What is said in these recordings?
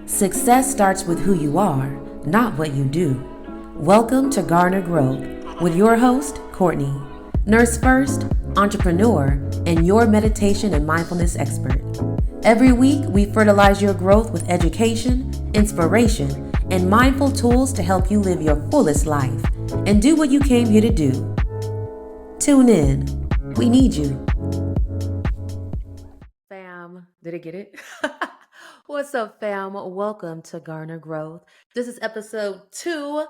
Success starts with who you are, not what you do. Welcome to Garner Growth with your host, Courtney, nurse first, entrepreneur, and your meditation and mindfulness expert. Every week, we fertilize your growth with education, inspiration, and mindful tools to help you live your fullest life and do what you came here to do. Tune in. We need you. Fam, did I get it? What's up, fam? Welcome to Garner Growth. This is episode 2,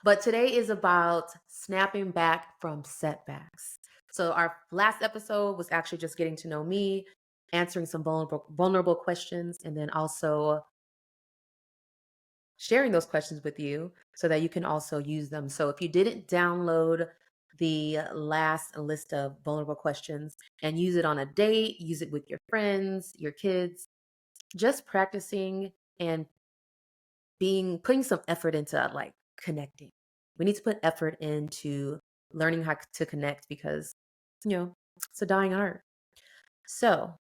but today is about snapping back from setbacks. So our last episode was actually just getting to know me, answering some vulnerable questions, and then also sharing those questions with you so that you can also use them. So if you didn't download the last list of vulnerable questions and use it on a date, use it with your friends, your kids, just practicing and putting some effort into like connecting. We need to put effort into learning how to connect because, it's a dying art. So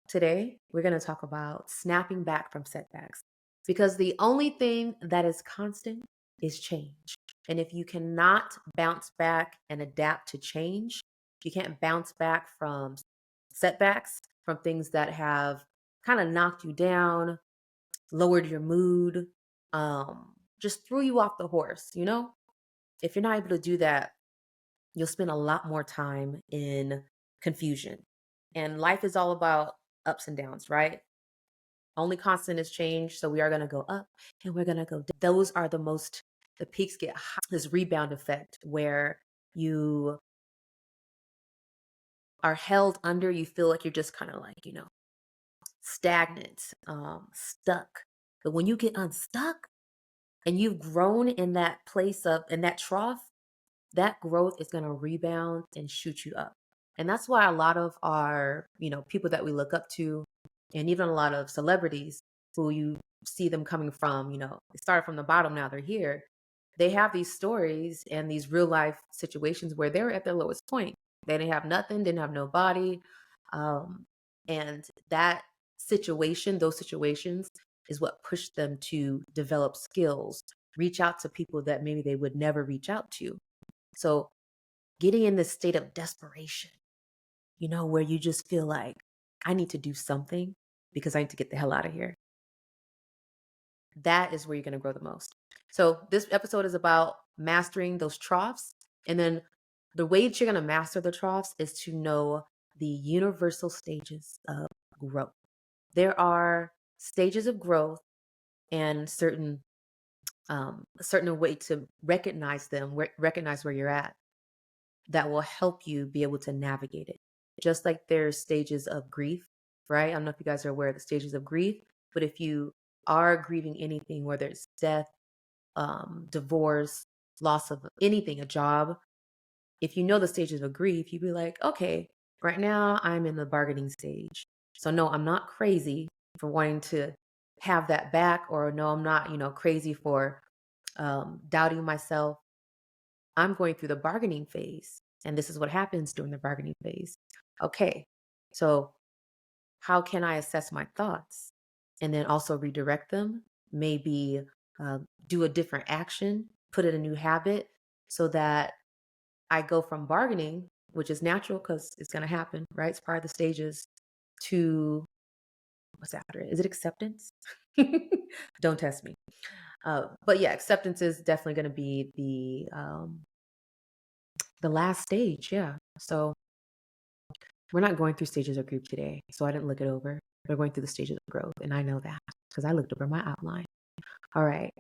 today we're going to talk about snapping back from setbacks because the only thing that is constant is change. And if you cannot bounce back and adapt to change, you can't bounce back from setbacks, from things that have kind of knocked you down, lowered your mood, just threw you off the horse, If you're not able to do that, you'll spend a lot more time in confusion. And life is all about ups and downs, right? Only constant is change. So we are going to go up and we're going to go down. Those are the peaks get high. This rebound effect where you are held under, you feel like you're just kind of like, stagnant, stuck. But when you get unstuck and you've grown in that in that trough, that growth is going to rebound and shoot you up. And that's why a lot of our, people that we look up to, and even a lot of celebrities who you see them coming from, they started from the bottom, now they're here. They have these stories and these real life situations where they were at their lowest point. They didn't have nothing, didn't have nobody. And those situations is what pushed them to develop skills, reach out to people that maybe they would never reach out to. So getting in this state of desperation, where you just feel like, I need to do something because I need to get the hell out of here. That is where you're going to grow the most. So this episode is about mastering those troughs. And then the way that you're going to master the troughs is to know the universal stages of growth. There are stages of growth and certain way to recognize them, recognize where you're at, that will help you be able to navigate it. Just like there's stages of grief, right? I don't know if you guys are aware of the stages of grief, but if you are grieving anything, whether it's death, divorce, loss of anything, a job, if you know the stages of grief, you'd be like, okay, right now I'm in the bargaining stage. So no, I'm not crazy for wanting to have that back, or no, I'm not, crazy for doubting myself. I'm going through the bargaining phase, and this is what happens during the bargaining phase. Okay, so how can I assess my thoughts and then also redirect them? Maybe do a different action, put in a new habit so that I go from bargaining, which is natural because it's going to happen, right? It's part of the stages, to what's after it? Is it acceptance? Don't test me. But yeah, acceptance is definitely going to be the last stage. Yeah. So we're not going through stages of grief today. So I didn't look it over. We're going through the stages of growth. And I know that because I looked over my outline. All right.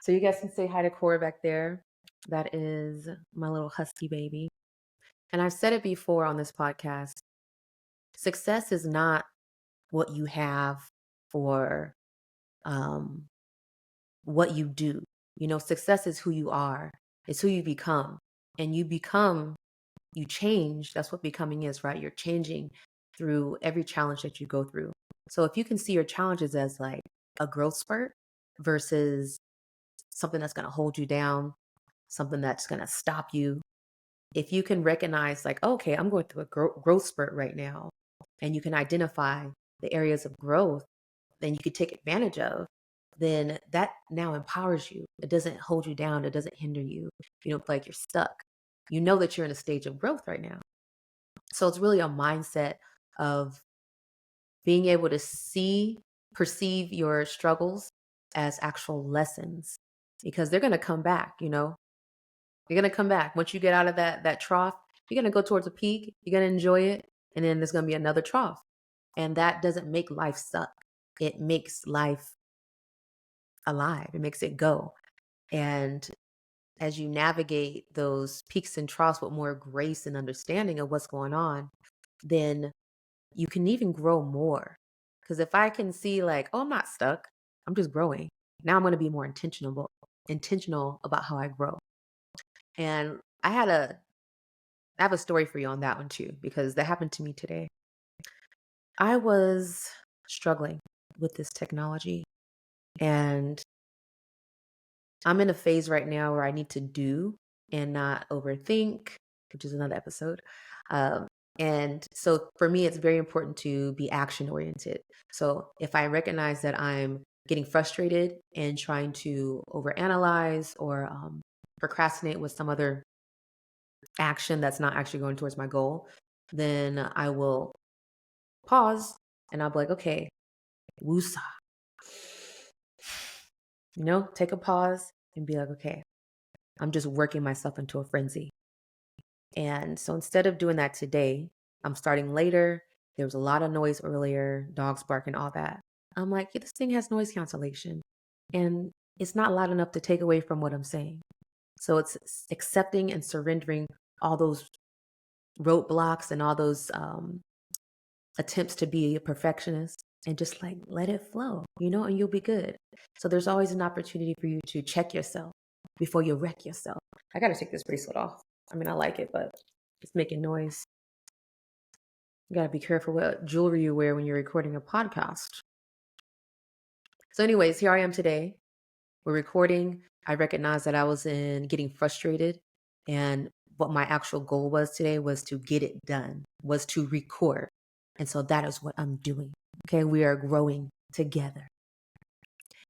So you guys can say hi to Cora back there. That is my little husky baby. And I've said it before on this podcast. Success is not what you have or what you do. Success is who you are. It's who you become. And you change. That's what becoming is, right? You're changing through every challenge that you go through. So if you can see your challenges as like a growth spurt versus something that's going to hold you down, something that's going to stop you, if you can recognize like, okay, I'm going through a growth spurt right now, and you can identify the areas of growth, then you could take advantage of, then that now empowers you. It doesn't hold you down. It doesn't hinder you. You don't feel like you're stuck. You know that you're in a stage of growth right now. So it's really a mindset of being able to perceive your struggles as actual lessons, because they're going to come back, They're going to come back. Once you get out of that trough, you're going to go towards a peak. You're going to enjoy it. And then there's going to be another trough. And that doesn't make life suck. It makes life alive. It makes it go. And as you navigate those peaks and troughs with more grace and understanding of what's going on, then you can even grow more. Because if I can see like, oh, I'm not stuck, I'm just growing. Now I'm going to be more intentional about how I grow. And I have a story for you on that one too, because that happened to me today. I was struggling with this technology, and I'm in a phase right now where I need to do and not overthink, which is another episode. And so for me, it's very important to be action oriented. So if I recognize that I'm getting frustrated and trying to overanalyze or procrastinate with some other action that's not actually going towards my goal, then I will pause and I'll be like, okay, woosah. Take a pause and be like, okay, I'm just working myself into a frenzy. And so instead of doing that today, I'm starting later. There was a lot of noise earlier, dogs barking, all that. I'm like, yeah, this thing has noise cancellation and it's not loud enough to take away from what I'm saying. So it's accepting and surrendering all those roadblocks and all those attempts to be a perfectionist, and just like let it flow, and you'll be good. So there's always an opportunity for you to check yourself before you wreck yourself. I got to take this bracelet off. I mean, I like it, but it's making noise. You got to be careful what jewelry you wear when you're recording a podcast. So anyways, here I am today. We're recording. I recognized that I was getting frustrated, and what my actual goal was today was to get it done, was to record. And so that is what I'm doing. Okay, we are growing together.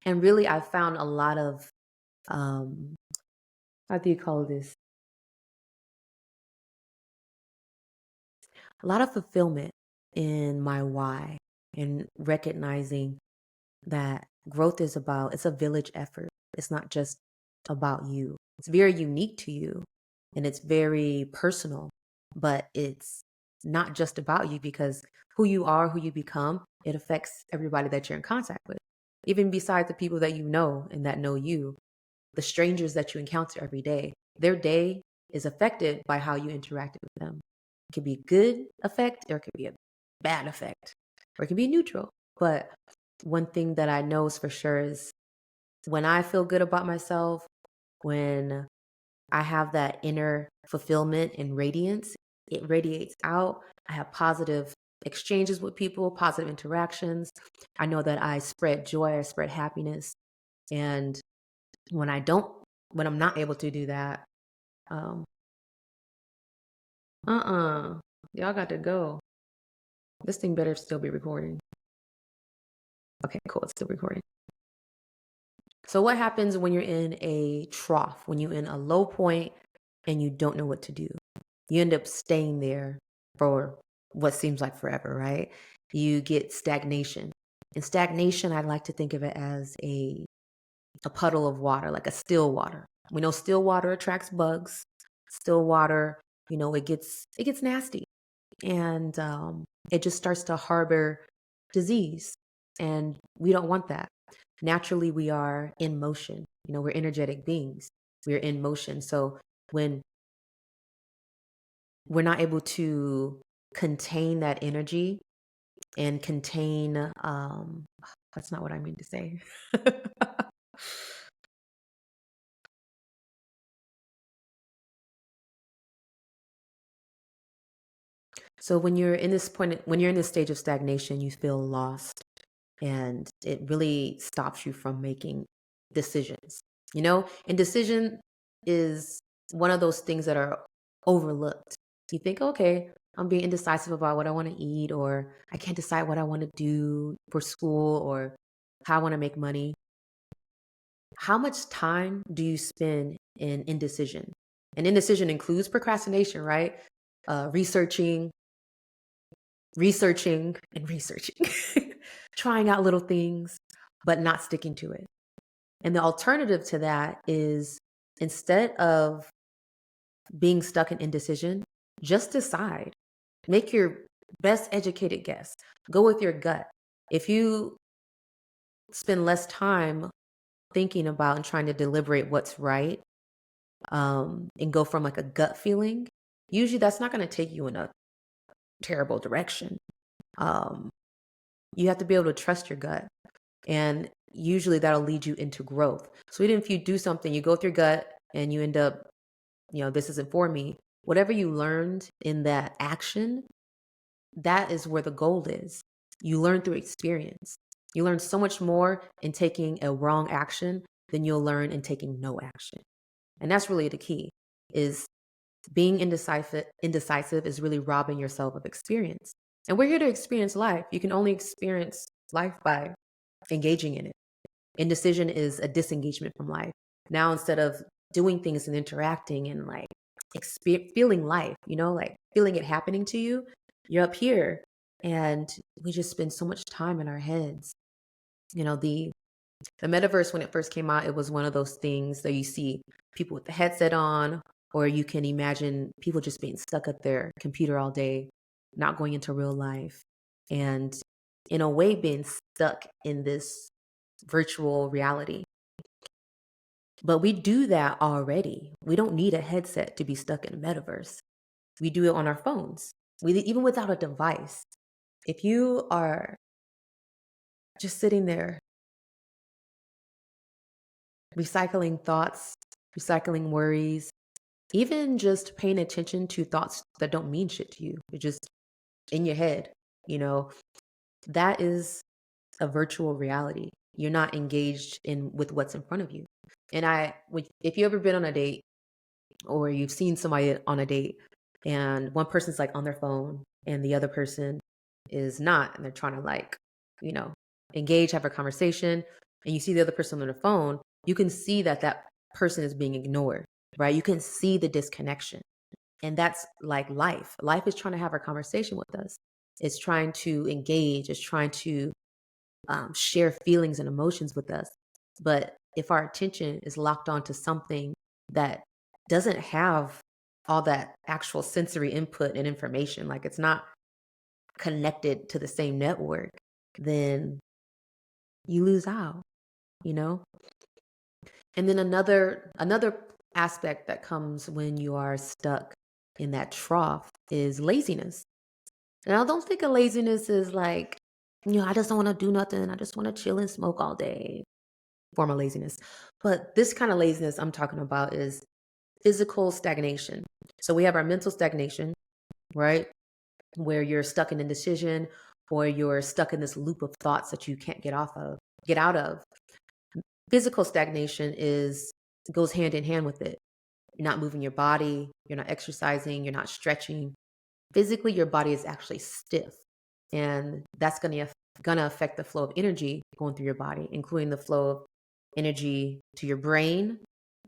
And really, I found a lot of, how do you call this? A lot of fulfillment in my why, and recognizing that growth it's a village effort. It's not just about you. It's very unique to you and it's very personal, but it's not just about you, because who you are, who you become, it affects everybody that you're in contact with. Even besides the people that you know and that know you, the strangers that you encounter every day, their day is affected by how you interacted with them. It could be a good effect or it could be a bad effect, or it can be neutral. But one thing that I know is for sure is when I feel good about myself, when I have that inner fulfillment and radiance, it radiates out. I have positive exchanges with people, positive interactions. I know that I spread joy, I spread happiness. And when I'm not able to do that, um, y'all got to go. This thing better still be recording. Okay, cool. It's still recording. So what happens when you're in a trough, when you're in a low point and you don't know what to do? You end up staying there for what seems like forever, right? You get stagnation. And stagnation, I like to think of it as a puddle of water, like a still water. We know still water attracts bugs. Still water, it gets nasty, and it just starts to harbor disease, and we don't want that. Naturally, we are in motion. We're energetic beings. We're in motion. So when we're not able to contain that energy and contain, that's not what I mean to say. So when you're in this stage of stagnation, you feel lost, and it really stops you from making decisions. And decision is one of those things that are overlooked. You think, okay, I'm being indecisive about what I want to eat, or I can't decide what I want to do for school or how I want to make money. How much time do you spend in indecision? And indecision includes procrastination, right? Researching, and researching, trying out little things, but not sticking to it. And the alternative to that is, instead of being stuck in indecision, just decide. Make your best educated guess. Go with your gut. If you spend less time thinking about and trying to deliberate what's right, and go from like a gut feeling, usually that's not going to take you in a terrible direction. Um, you have to be able to trust your gut. And usually that'll lead you into growth. So even if you do something, you go with your gut and you end up, this isn't for me. Whatever you learned in that action, that is where the gold is. You learn through experience. You learn so much more in taking a wrong action than you'll learn in taking no action. And that's really the key, is being indecisive is really robbing yourself of experience. And we're here to experience life. You can only experience life by engaging in it. Indecision is a disengagement from life. Now, instead of doing things and interacting and like feeling life, like feeling it happening to you, you're up here, and we just spend so much time in our heads. The metaverse, when it first came out, it was one of those things that you see people with the headset on, or you can imagine people just being stuck at their computer all day, not going into real life, and in a way being stuck in this virtual reality. But we do that already. We don't need a headset to be stuck in a metaverse. We do it on our phones. Even without a device. If you are just sitting there recycling thoughts, recycling worries, even just paying attention to thoughts that don't mean shit to you, they're just in your head, that is a virtual reality. You're not engaged with what's in front of you. And if you ever been on a date, or you've seen somebody on a date, and one person's like on their phone and the other person is not, and they're trying to engage, have a conversation, and you see the other person on their phone, you can see that person is being ignored, right? You can see the disconnection. And that's like life. Life is trying to have a conversation with us. It's trying to engage. It's trying to share feelings and emotions with us. But if our attention is locked onto something that doesn't have all that actual sensory input and information, like it's not connected to the same network, then you lose out, you know? And then another aspect that comes when you are stuck in that trough is laziness. And I don't think of laziness is like, I just don't want to do nothing. I just want to chill and smoke all day. Form of laziness. But this kind of laziness I'm talking about is physical stagnation. So we have our mental stagnation, right? Where you're stuck in indecision, or you're stuck in this loop of thoughts that you can't get out of. Physical stagnation goes hand in hand with it. You're not moving your body, you're not exercising, you're not stretching. Physically, your body is actually stiff. And that's going to affect the flow of energy going through your body, including the flow of energy to your brain,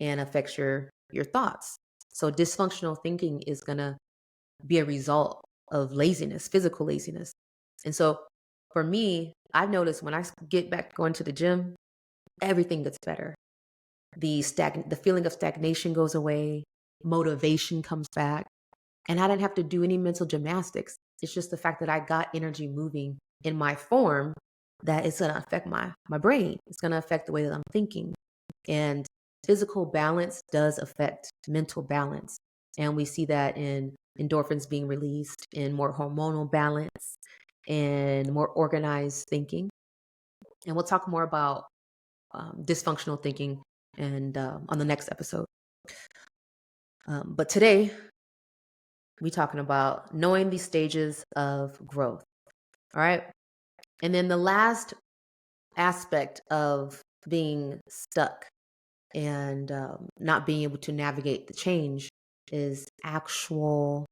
and affects your thoughts. So dysfunctional thinking is going to be a result of laziness, physical laziness. And so for me, I've noticed when I get back going to the gym, everything gets better. The feeling of stagnation goes away, motivation comes back, and I didn't have to do any mental gymnastics. It's just the fact that I got energy moving in my form that is going to affect my brain. It's going to affect the way that I'm thinking. And physical balance does affect mental balance. And we see that in endorphins being released, in more hormonal balance, and more organized thinking. And we'll talk more about dysfunctional thinking and on the next episode. But today, we're talking about knowing the stages of growth. All right. And then the last aspect of being stuck and not being able to navigate the change is actual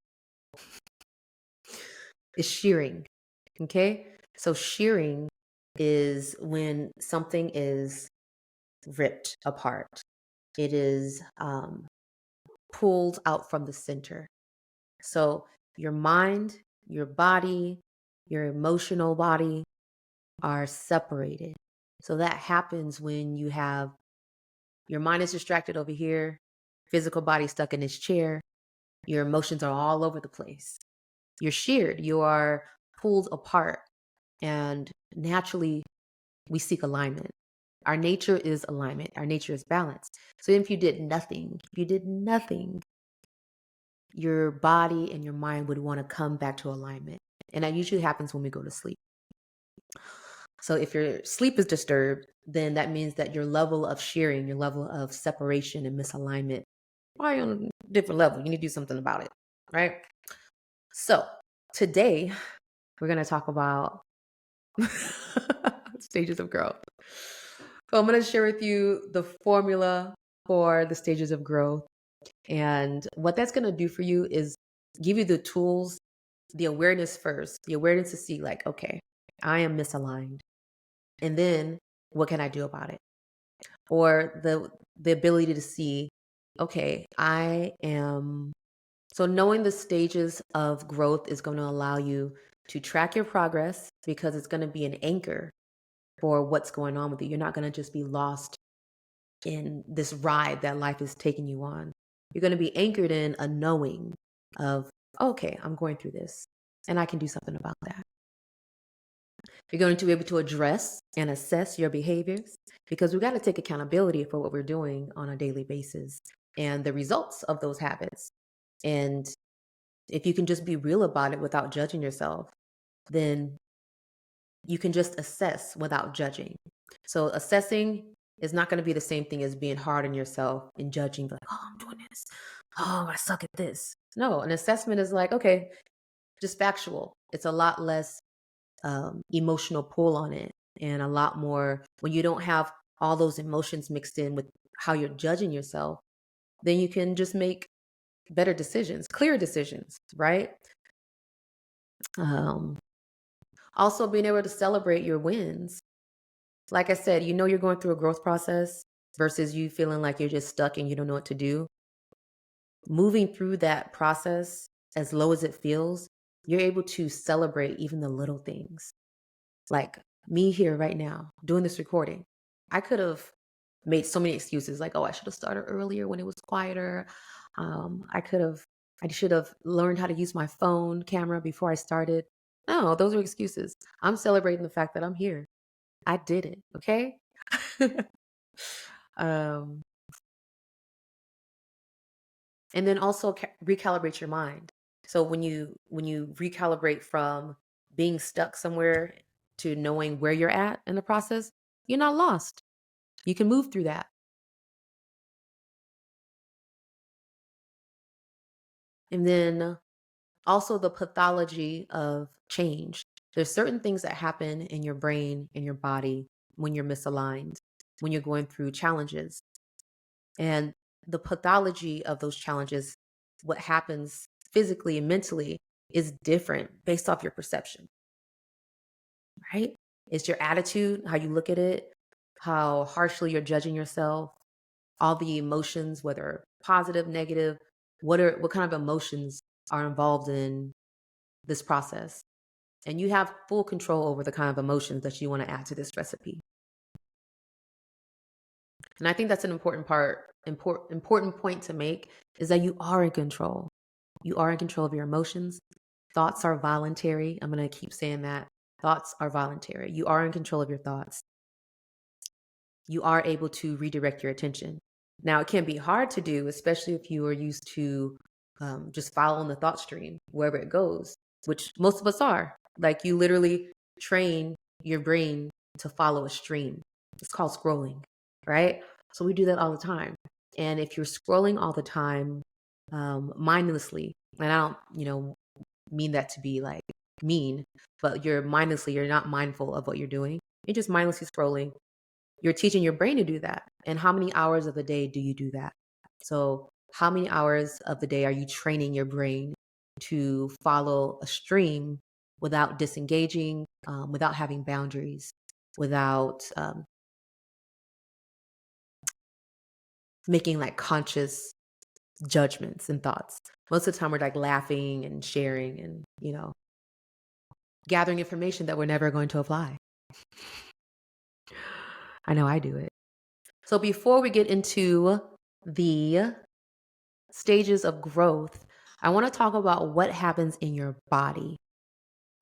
is shearing. Okay? So shearing is when something is ripped apart. It is pulled out from the center. So your mind, your body, your emotional body are separated. So that happens when you have your mind is distracted over here, physical body stuck in this chair, your emotions are all over the place. You're sheared, you are pulled apart, and naturally we seek alignment. Our nature is alignment. Our nature is balance. So if you did nothing, your body and your mind would want to come back to alignment. And that usually happens when we go to sleep. So if your sleep is disturbed, then that means that your level of shearing, your level of separation and misalignment, probably on a different level. You need to do something about it, right? So today we're going to talk about stages of growth. So I'm going to share with you the formula for the stages of growth. And what that's going to do for you is give you the tools, the awareness first, the awareness to see like, okay, I am misaligned. And then what can I do about it? Or the ability to see, okay, I am. So knowing the stages of growth is going to allow you to track your progress because it's going to be an anchor for what's going on with you. You're not going to just be lost in this ride that life is taking you on. You're going to be anchored in a knowing of, okay, I'm going through this and I can do something about that. You're going to be able to address and assess your behaviors because we've got to take accountability for what we're doing on a daily basis and the results of those habits. And if you can just be real about it without judging yourself, then you can just assess without judging. So assessing is not going to be the same thing as being hard on yourself and judging, like, oh, I'm doing this. Oh, I suck at this. No, an assessment is like, okay, just factual. It's a lot less emotional pull on it and a lot more when you don't have all those emotions mixed in with how you're judging yourself, then you can just make better decisions, clear decisions, right? Also being able to celebrate your wins. Like I said, you know you're going through a growth process versus you feeling like you're just stuck and you don't know what to do. Moving through that process, as low as it feels, you're able to celebrate even the little things. Like me here right now, doing this recording. I could have made so many excuses like, oh, I should have started earlier when it was quieter. I should have learned how to use my phone camera before I started. No, those are excuses. I'm celebrating the fact that I'm here. I did it. Okay. um, and then also recalibrate your mind. So when you recalibrate from being stuck somewhere to knowing where you're at in the process, you're not lost. You can move through that. And then also the pathology of change. There's certain things that happen in your brain, in your body when you're misaligned, when you're going through challenges. And the pathology of those challenges, what happens physically and mentally is different based off your perception, right? It's your attitude, how you look at it, how harshly you're judging yourself, all the emotions, whether positive, negative, what kind of emotions are involved in this process. And you have full control over the kind of emotions that you want to add to this recipe. And I think that's an important point to make is that you are in control. You are in control of your emotions. Thoughts are voluntary. I'm going to keep saying that. Thoughts are voluntary. You are in control of your thoughts. You are able to redirect your attention. Now, it can be hard to do, especially if you are used to just following the thought stream wherever it goes, which most of us are. Like you literally train your brain to follow a stream. It's called scrolling, right? So we do that all the time. And if you're scrolling all the time mindlessly, and I don't, mean that to be like mean, but you're not mindful of what you're doing. You're just mindlessly scrolling. You're teaching your brain to do that. And how many hours of the day do you do that? So how many hours of the day are you training your brain to follow a stream without disengaging, without having boundaries, without making like conscious judgments and thoughts. Most of the time we're like laughing and sharing and, gathering information that we're never going to apply. I know I do it. So before we get into the stages of growth, I want to talk about what happens in your body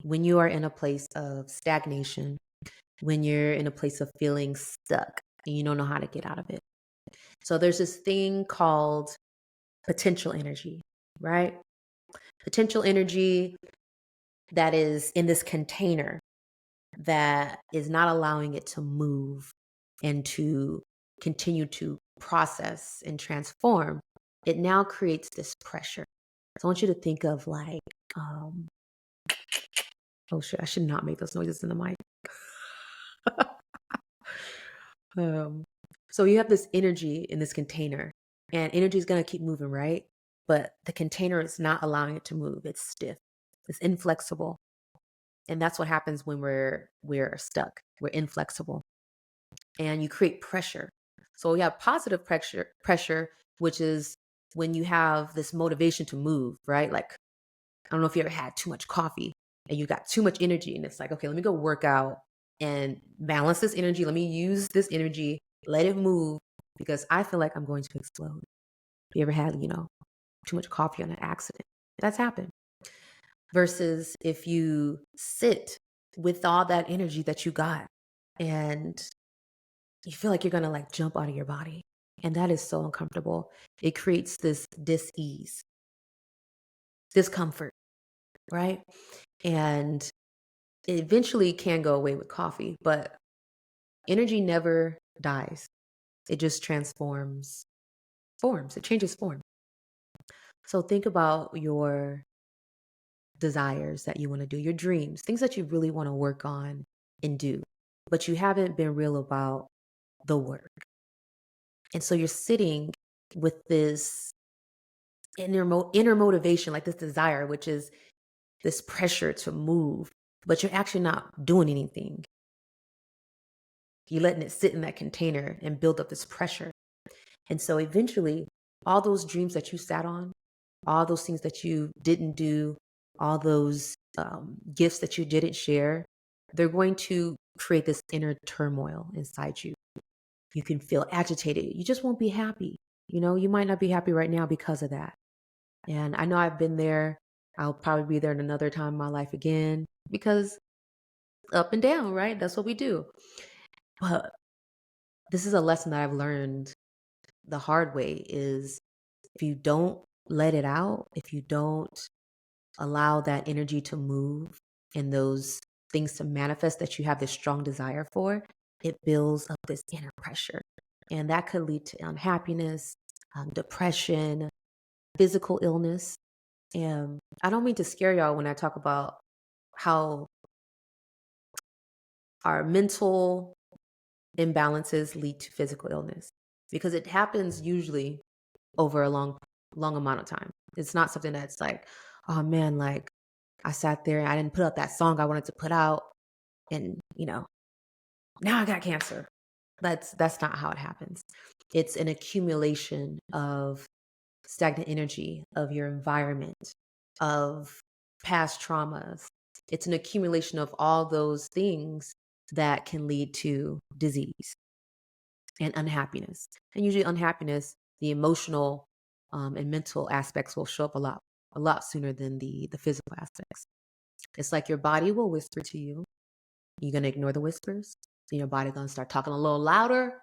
when you are in a place of stagnation, when you're in a place of feeling stuck and you don't know how to get out of it. So there's this thing called potential energy, right? Potential energy that is in this container that is not allowing it to move and to continue to process and transform. It now creates this pressure. So I want you to think of like, oh shit, I should not make those noises in the mic. So you have this energy in this container, and energy is going to keep moving, right? But the container is not allowing it to move. It's stiff. It's inflexible. And that's what happens when we're stuck. We're inflexible. And you create pressure. So we have positive pressure, which is when you have this motivation to move, right? Like, I don't know if you ever had too much coffee and you got too much energy and it's like, okay, let me go work out and balance this energy. Let me use this energy, let it move because I feel like I'm going to explode. You ever had, too much coffee on an accident? That's happened. Versus if you sit with all that energy that you got and you feel like you're going to like jump out of your body. And that is so uncomfortable. It creates this dis-ease, discomfort, right? And it eventually can go away with coffee, but energy never dies. It just transforms forms. It changes form. So think about your desires that you want to do, your dreams, things that you really want to work on and do, but you haven't been real about the work. And so you're sitting with this inner motivation, like this desire, which is this pressure to move, but you're actually not doing anything. You're letting it sit in that container and build up this pressure. And so eventually, all those dreams that you sat on, all those things that you didn't do, all those gifts that you didn't share, they're going to create this inner turmoil inside you. You can feel agitated. You just won't be happy. You might not be happy right now because of that. And I know I've been there. I'll probably be there in another time in my life again because up and down, right? That's what we do. But this is a lesson that I've learned the hard way is if you don't let it out, if you don't allow that energy to move and those things to manifest that you have this strong desire for, it builds up this inner pressure. And that could lead to unhappiness, depression, physical illness. And I don't mean to scare y'all when I talk about how our mental imbalances lead to physical illness because it happens usually over a long amount of time. It's not something that's like, oh man, like I sat there and I didn't put out that song I wanted to put out and now I got cancer. That's not how it happens. It's an accumulation of stagnant energy, of your environment, of past traumas. It's an accumulation of all those things that can lead to disease and unhappiness. And usually unhappiness, the emotional and mental aspects will show up a lot sooner than the physical aspects. It's like your body will whisper to you. You're going to ignore the whispers. Then your body going to start talking a little louder.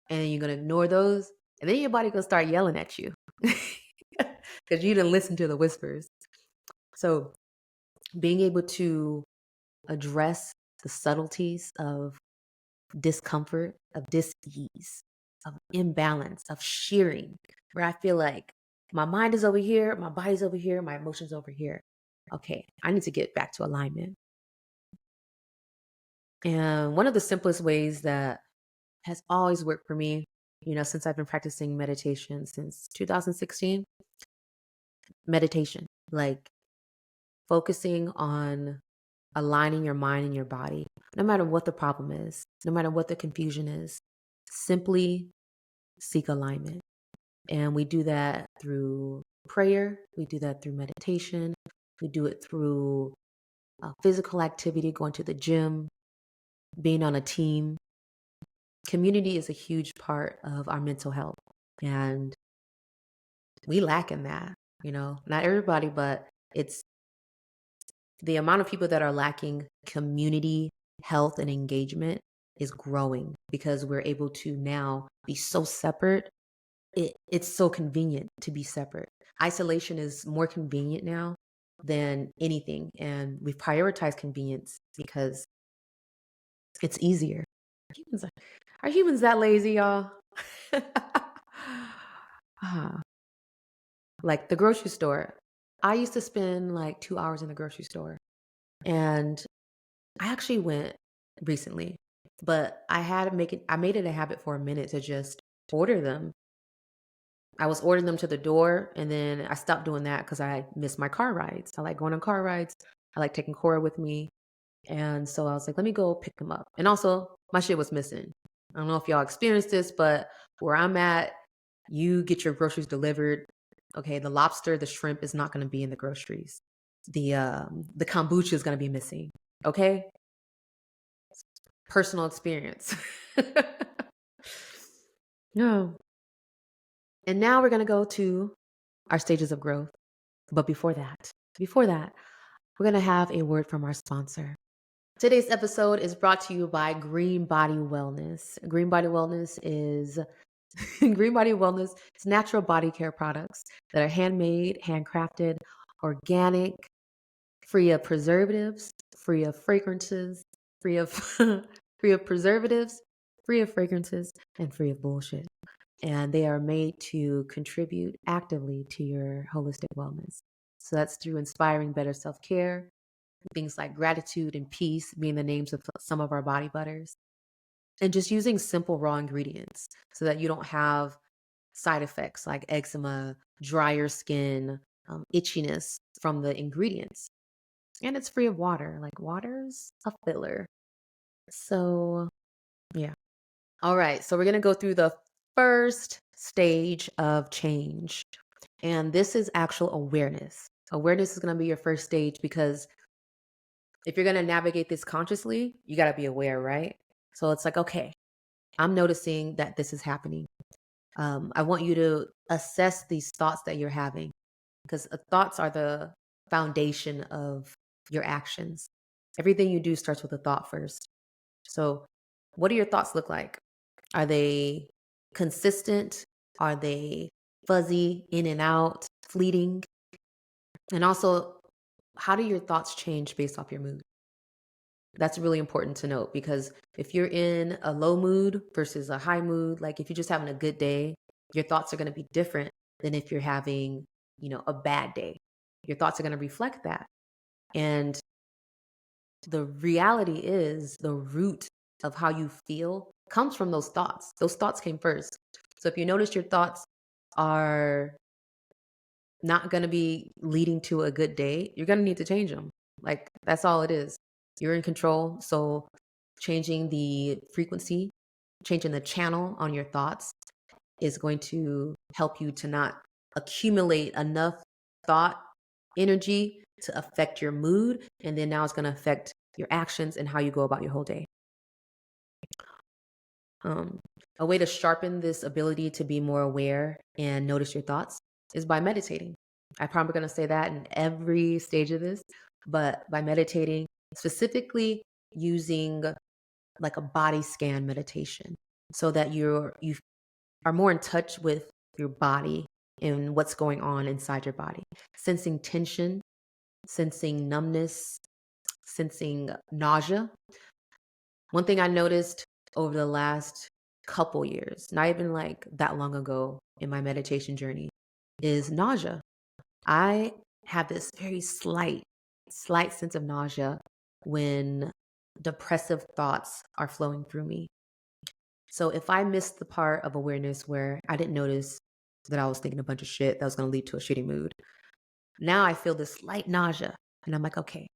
And then you're going to ignore those. And then your body going to start yelling at you. Because you didn't listen to the whispers. So being able to address the subtleties of discomfort, of dis-ease, of imbalance, of shearing, where I feel like my mind is over here, my body's over here, my emotions over here. Okay, I need to get back to alignment. And one of the simplest ways that has always worked for me, since I've been practicing meditation since 2016, meditation, like focusing on aligning your mind and your body, no matter what the problem is, no matter what the confusion is. Simply seek alignment. And we do that through prayer, we do that through meditation, we do it through physical activity, going to the gym, being on a team. Community is a huge part of our mental health. And we lack in that, not everybody, but it's the amount of people that are lacking community health and engagement is growing because we're able to now be so separate. It's so convenient to be separate. Isolation is more convenient now than anything. And we've prioritized convenience because it's easier. Are humans that lazy, y'all? Ah, like the grocery store. I used to spend like 2 hours in the grocery store. And I actually went recently, but I made it a habit for a minute to just order them. I was ordering them to the door, and then I stopped doing that because I miss my car rides. I like going on car rides. I like taking Cora with me. And so I was like, let me go pick them up. And also, my shit was missing. I don't know if y'all experienced this, but where I'm at, you get your groceries delivered. Okay, the lobster, the shrimp is not going to be in the groceries. The kombucha is going to be missing. Okay, personal experience. No. And now we're going to go to our stages of growth. But before that, we're going to have a word from our sponsor. Today's episode is brought to you by Green Body Wellness. Green Body Wellness is it's natural body care products that are handmade, handcrafted, organic, free of preservatives, free of fragrances, free of free of preservatives, free of fragrances, and free of bullshit. And they are made to contribute actively to your holistic wellness. So that's through inspiring better self-care, things like gratitude and peace being the names of some of our body butters, and just using simple raw ingredients so that you don't have side effects like eczema, drier skin, itchiness from the ingredients. And it's free of water. Like water's a filler. So, yeah. All right. So we're going to go through the first stage of change. And this is actual awareness. Awareness is going to be your first stage because if you're going to navigate this consciously, you got to be aware, right? So it's like, okay, I'm noticing that this is happening. I want you to assess these thoughts that you're having because thoughts are the foundation of your actions. Everything you do starts with a thought first. So, what do your thoughts look like? Are they consistent? Are they fuzzy, in and out, fleeting? And also, how do your thoughts change based off your mood? That's really important to note because if you're in a low mood versus a high mood, like if you're just having a good day, your thoughts are going to be different than if you're having, a bad day. Your thoughts are going to reflect that. And the reality is the root of how you feel comes from those thoughts. Those thoughts came first. So if you notice your thoughts are not going to be leading to a good day, you're going to need to change them. Like that's all it is. You're in control. So changing the frequency, changing the channel on your thoughts is going to help you to not accumulate enough thought energy to affect your mood. And then now it's going to affect your actions and how you go about your whole day. A way to sharpen this ability to be more aware and notice your thoughts is by meditating. I'm probably going to say that in every stage of this, but by meditating, specifically using like a body scan meditation so that you are more in touch with your body and what's going on inside your body, sensing tension, sensing numbness, sensing nausea. One thing I noticed over the last couple years, not even like that long ago in my meditation journey, is nausea. I have this very slight sense of nausea when depressive thoughts are flowing through me. So if I missed the part of awareness where I didn't notice that I was thinking a bunch of shit that was going to lead to a shitty mood, now I feel this slight nausea. And I'm like, okay,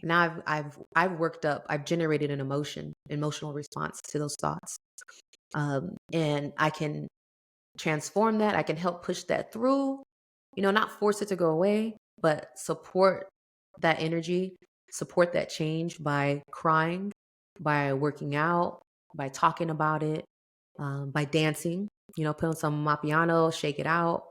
Now I've worked up, I've generated an emotional response to those thoughts. And I can transform that. I can help push that through, not force it to go away, but support that energy, support that change by crying, by working out, by talking about it, by dancing, put on some Mapiano, shake it out,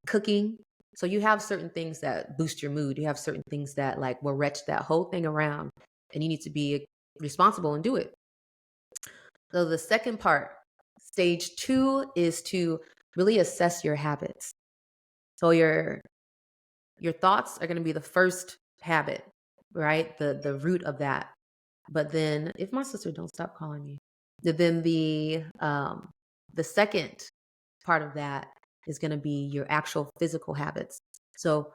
cooking. So you have certain things that boost your mood. You have certain things that like will wrench that whole thing around, and you need to be responsible and do it. So the second part, stage 2, is to really assess your habits. So your thoughts are going to be the first habit, right? The root of that. But then, if my sister don't stop calling me, then the second part of that is going to be your actual physical habits. So,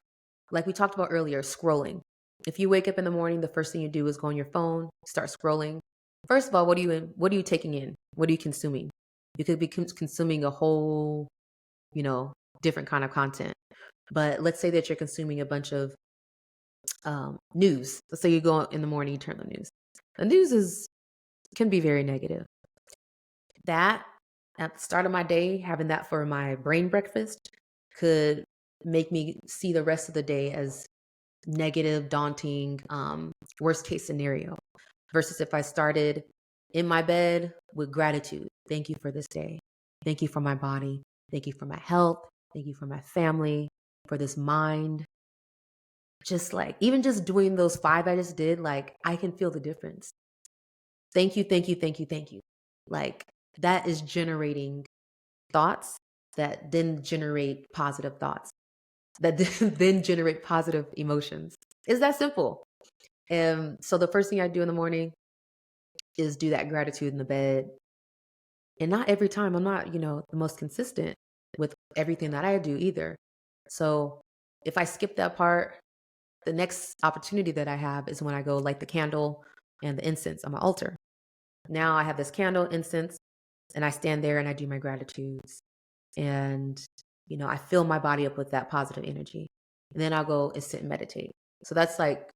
like we talked about earlier, scrolling. If you wake up in the morning, the first thing you do is go on your phone, start scrolling. First of all, what are you taking in? What are you consuming? You could be consuming a whole, different kind of content. But let's say that you're consuming a bunch of news. Let's say you go in the morning, you turn the news. The news can be very negative. That, at the start of my day, having that for my brain breakfast could make me see the rest of the day as negative, daunting, worst case scenario. Versus if I started in my bed with gratitude. Thank you for this day. Thank you for my body. Thank you for my health. Thank you for my family, for this mind. Just like, even just doing those 5 I just did, like, I can feel the difference. Thank you, thank you, thank you, thank you. Like, that is generating thoughts that then generate positive thoughts, that then generate positive emotions. It's that simple. So the first thing I do in the morning is do that gratitude in the bed. And not every time, I'm not, the most consistent with everything that I do either. So if I skip that part, the next opportunity that I have is when I go light the candle and the incense on my altar. Now I have this candle, incense, and I stand there and I do my gratitudes. And, I fill my body up with that positive energy. And then I'll go and sit and meditate. So that's like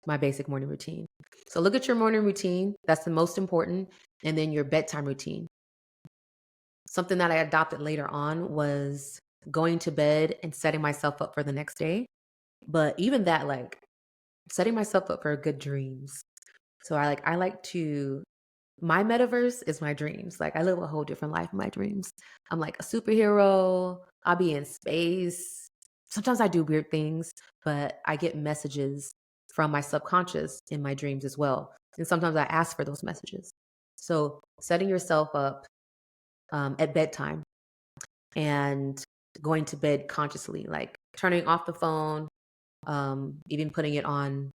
my basic morning routine. So look at your morning routine. That's the most important. And then your bedtime routine. Something that I adopted later on was going to bed and setting myself up for the next day. But even that, like, setting myself up for good dreams. So I like to, my metaverse is my dreams. Like, I live a whole different life in my dreams. I'm like a superhero. I'll be in space. Sometimes I do weird things, but I get messages from my subconscious in my dreams as well. And sometimes I ask for those messages. So setting yourself up at bedtime and going to bed consciously, like turning off the phone, even putting it on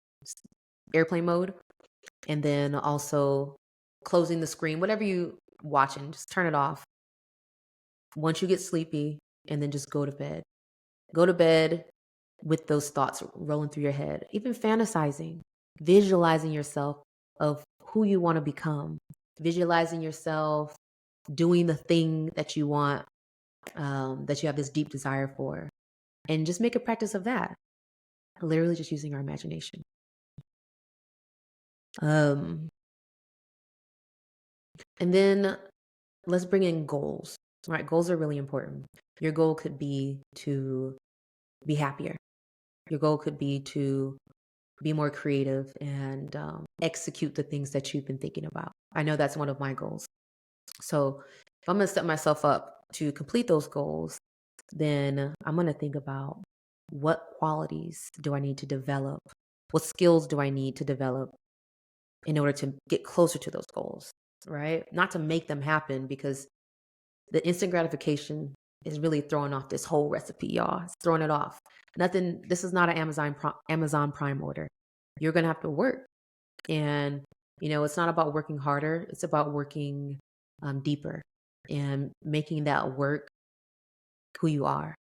airplane mode, and then also closing the screen, whatever you watching, just turn it off once you get sleepy, and then just go to bed. Go to bed with those thoughts rolling through your head, even fantasizing, visualizing yourself of who you want to become, visualizing yourself doing the thing that you want, that you have this deep desire for, and just make a practice of that. Literally just using our imagination. And then let's bring in goals. Right? Goals are really important. Your goal could be to be happier. Your goal could be to be more creative and execute the things that you've been thinking about. I know that's one of my goals. So if I'm going to set myself up to complete those goals, then I'm going to think about what qualities do I need to develop? What skills do I need to develop in order to get closer to those goals, right? Not to make them happen, because the instant gratification is really throwing off this whole recipe, y'all. It's throwing it off. This is not an Amazon Prime order. You're going to have to work. And, it's not about working harder. It's about working deeper and making that work who you are.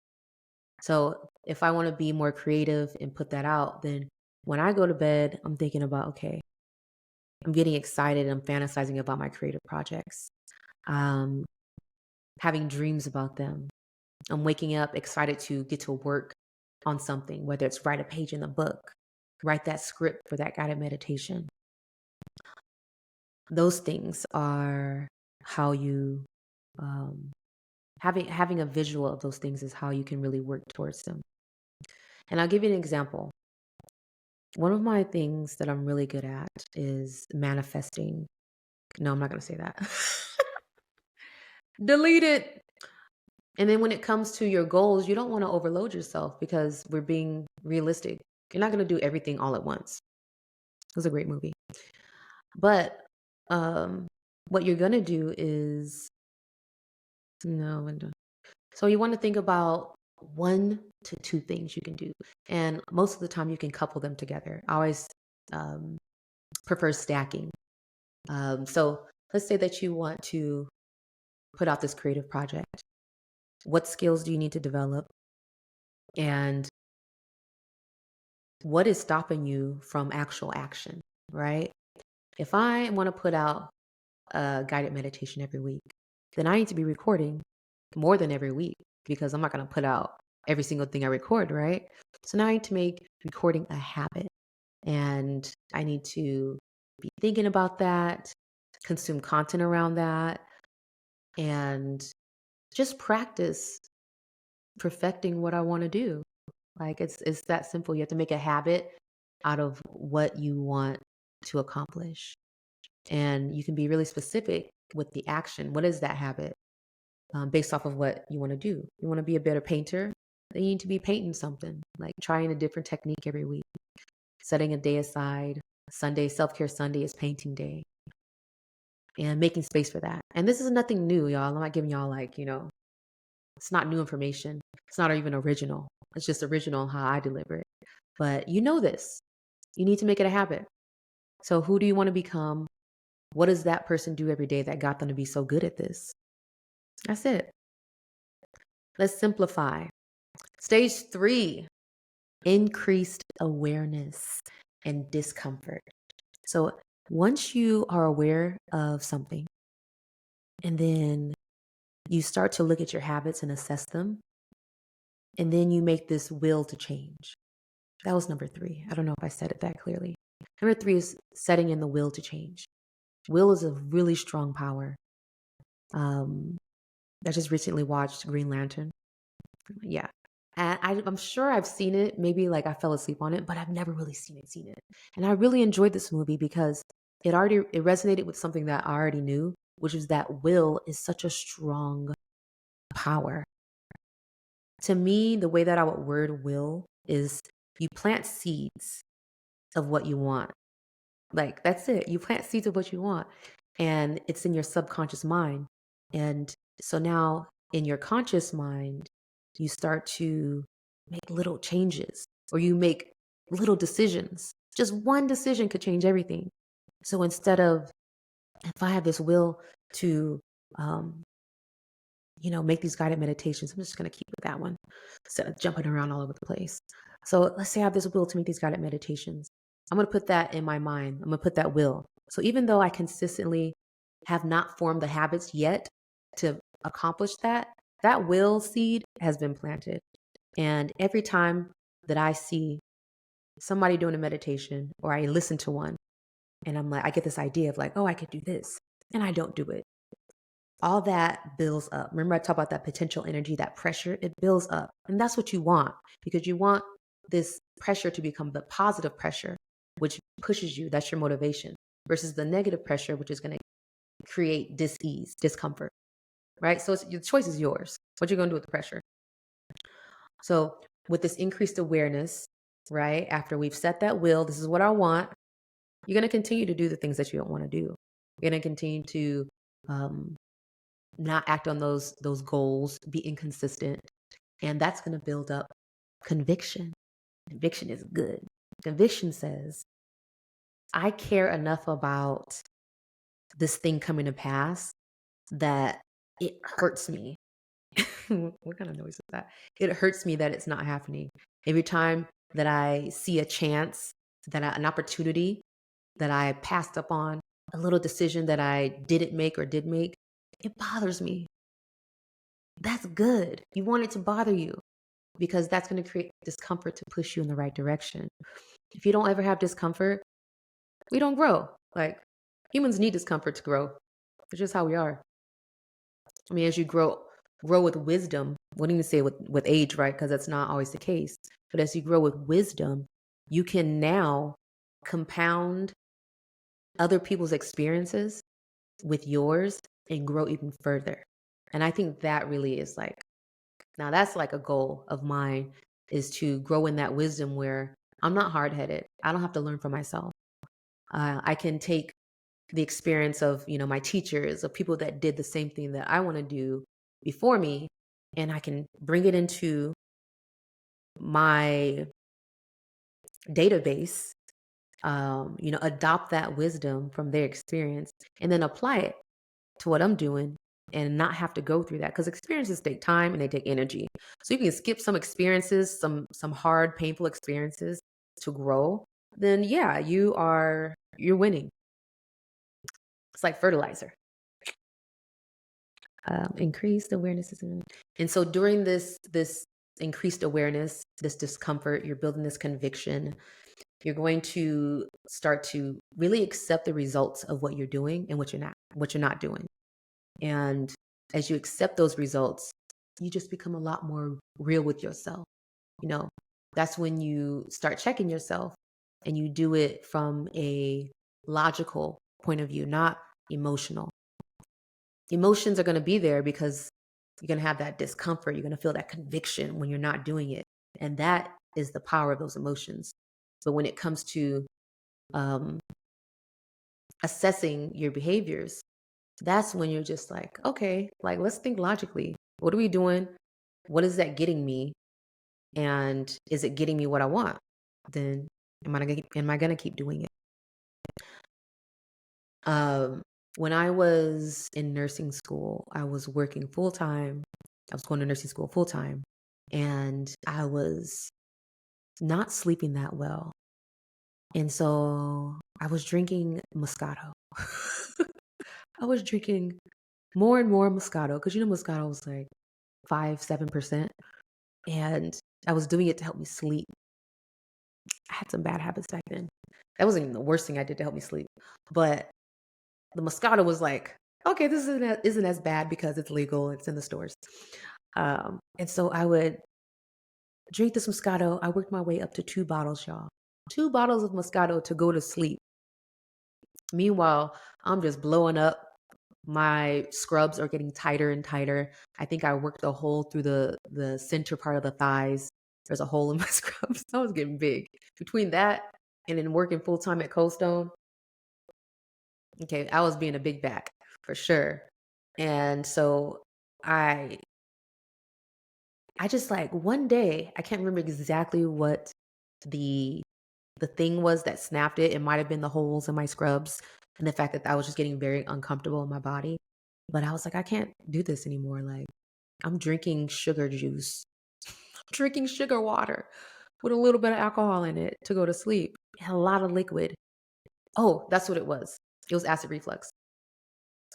So if I want to be more creative and put that out, then when I go to bed, I'm thinking about, okay, I'm getting excited. I'm fantasizing about my creative projects, having dreams about them. I'm waking up excited to get to work on something, whether it's write a page in the book, write that script for that guided meditation. Those things are how you, um, having a visual of those things is how you can really work towards them. And I'll give you an example. One of my things that I'm really good at is manifesting. No, I'm not going to say that. Delete it. And then when it comes to your goals, you don't want to overload yourself because we're being realistic. You're not going to do everything all at once. It was a great movie. But what you're going to do is, no, so you want to think about 1 to 2 things you can do. And most of the time you can couple them together. I always prefer stacking. So let's say that you want to put out this creative project. What skills do you need to develop? And what is stopping you from actual action, right? If I want to put out a guided meditation every week, then I need to be recording more than every week because I'm not going to put out every single thing I record, right? So now I need to make recording a habit, and I need to be thinking about that, consume content around that, and just practice perfecting what I want to do. Like it's that simple. You have to make a habit out of what you want to accomplish. And you can be really specific with the action. What is that habit? Based off of what you want to do. You want to be a better painter? Then you need to be painting something, like trying a different technique every week, setting a day aside. Sunday, self-care Sunday is painting day, and making space for that. And this is nothing new, y'all. I'm not giving y'all it's not new information. It's not even original. It's just original how I deliver it. But you know this. You need to make it a habit. So who do you want to become? What does that person do every day that got them to be so good at this? That's it. Let's simplify. Stage 3, increased awareness and discomfort. So once you are aware of something, and then you start to look at your habits and assess them, and then you make this will to change. That was number 3. I don't know if I said it that clearly. Number 3 is setting in the will to change. Will is a really strong power. I just recently watched Green Lantern. Yeah. And I'm sure I've seen it. Maybe like I fell asleep on it, but I've never really seen it. And I really enjoyed this movie because it resonated with something that I already knew, which is that will is such a strong power. To me, the way that I would word will is you plant seeds of what you want. Like that's it. You plant seeds of what you want, and it's in your subconscious mind. And so now in your conscious mind, you start to make little changes, or you make little decisions. Just one decision could change everything. So instead of, if I have this will to, make these guided meditations, I'm just going to keep with that one instead of jumping around all over the place. So let's say I have this will to make these guided meditations. I'm going to put that in my mind. I'm going to put that will. So even though I consistently have not formed the habits yet to accomplish that, that will seed has been planted. And every time that I see somebody doing a meditation or I listen to one, and I'm like, I get this idea of like, oh, I could do this, and I don't do it. All that builds up. Remember, I talked about that potential energy, that pressure, it builds up. And that's what you want, because you want this pressure to become the positive pressure, which pushes you. That's your motivation, versus the negative pressure, which is going to create dis-ease, discomfort, right? So your choice is yours. What you're going to do with the pressure. So with this increased awareness, right, after we've set that will, this is what I want, you're going to continue to do the things that you don't want to do. You're going to continue to not act on those goals, be inconsistent. And that's going to build up conviction. Conviction is good. Conviction says, I care enough about this thing coming to pass that it hurts me. What kind of noise is that? It hurts me that it's not happening. Every time that I see a chance, an opportunity that I passed up on, a little decision that I didn't make or did make, it bothers me. That's good. You want it to bother you. because that's going to create discomfort to push you in the right direction. If you don't ever have discomfort, we don't grow. Like, humans need discomfort to grow. It's just how we are. I mean, as you grow with wisdom, wouldn't even say with age, right? Because that's not always the case. But as you grow with wisdom, you can now compound other people's experiences with yours and grow even further. And I think that really is like, now that's like a goal of mine, is to grow in that wisdom where I'm not hard headed. I don't have to learn for myself. I can take the experience of, my teachers, of people that did the same thing that I want to do before me, and I can bring it into my database, adopt that wisdom from their experience and then apply it to what I'm doing and not have to go through that, because experiences take time and they take energy. So you can skip some experiences, some hard, painful experiences to grow, then yeah, you're winning. It's like fertilizer. Increased awareness and so during this increased awareness, this discomfort, you're building this conviction. You're going to start to really accept the results of what you're doing and what you're not doing. And as you accept those results, you just become a lot more real with yourself. That's when you start checking yourself, and you do it from a logical point of view, not emotional. Emotions are going to be there because you're going to have that discomfort. You're going to feel that conviction when you're not doing it. And that is the power of those emotions. But when it comes to assessing your behaviors, that's when you're just like, okay, like, let's think logically. What are we doing? What is that getting me? And is it getting me what I want? Then am I gonna keep doing it? When I was in nursing school, I was working full time. I was going to nursing school full time, and I was not sleeping that well. And so I was drinking Moscato. I was drinking more and more Moscato, because Moscato was like 5-7%. And I was doing it to help me sleep. I had some bad habits back then. That wasn't even the worst thing I did to help me sleep. But the Moscato was like, okay, this isn't as bad because it's legal, it's in the stores. And so I would drink this Moscato. I worked my way up to 2 bottles, y'all. 2 bottles of Moscato to go to sleep. Meanwhile, I'm just blowing up. My scrubs are getting tighter and tighter. I think I worked a hole through the center part of the thighs. There's a hole in my scrubs. I was getting big. Between that and then working full time at Cold Stone, okay, I was being a big back for sure. And so I just, like, one day, I can't remember exactly what the thing was that snapped it. It might have been the holes in my scrubs and the fact that I was just getting very uncomfortable in my body. But I was like, I can't do this anymore. Like, I'm drinking sugar juice, drinking sugar water with a little bit of alcohol in it to go to sleep, and a lot of liquid. Oh, that's what it was. It was acid reflux.